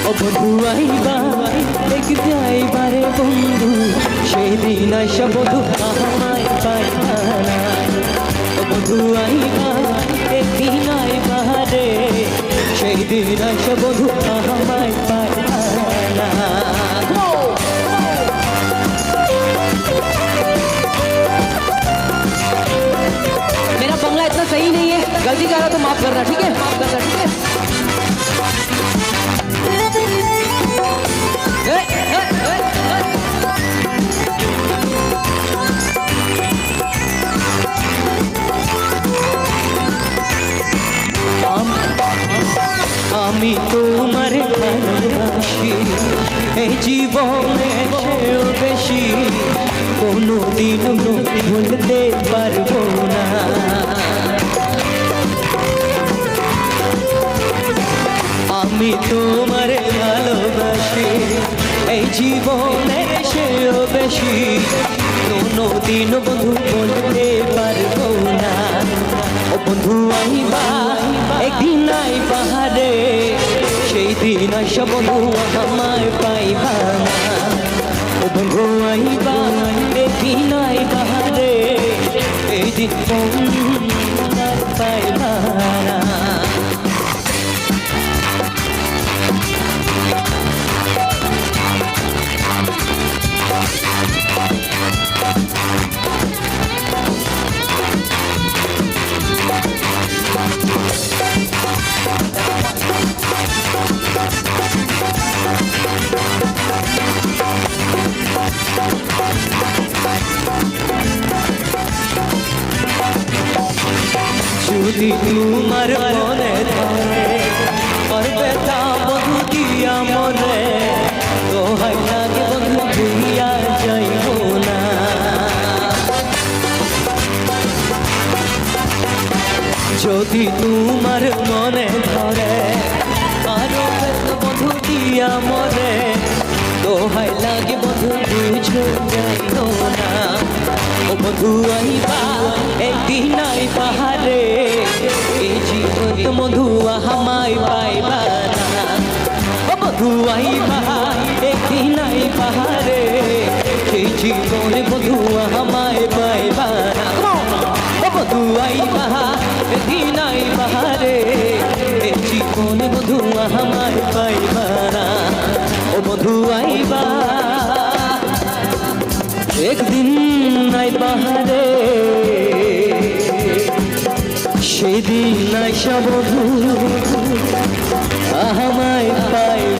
ও বধু আইবা দেখবে আইবারে বন্ধু সেই দিন আইসা বধু আমায় পাইবা না ও বধু আইবা একদিন আইবা রে সেই দিন আইসা বধু আমায় পাইবা না मेरा बंगला इतना सही नहीं है गलती कर रहा तो माफ करना ठीक है माफ करना ठीक है আমি তোমার ভালোবাসি এই জীবনে সেও বেশি কোনোদিন ভুলতে পারবো না আমি তোমার ভালোবাসি এই জীবনে সেও বেশি কোনোদিন বন্ধু বলতে পারবো না ও বন্ধু আইবা একদিন আইবা রে সেই দিন আইসা বন্ধু আমায় পাইবা না ও বন্ধু আইবা একদিন আইবা রে এই দিন পাইবা না যদি তোমার মনে ধরে করবে তা বধু দিয়া মরে দোহাই লাগে বন্ধু দিয়া যাইব না যদি তোমার মনে ধরে করবে তা বধু দিয়া মরে দোহাই লাগে বন্ধু বুঝো যাইব না ও বধু আইবা একদিন আইবা রে এই জীবন মধু আমায় পাইবা না ও বধু আইবা একদিন আইবা রে এই জীবন মধু আমায় পাইবা না ও বধু আইবা একদিন আইবা রে এই জীবন মধু আমায় পাইবা না ও বধু আইবা একদিন আইবা রে সেদিন আইসা বধু আমার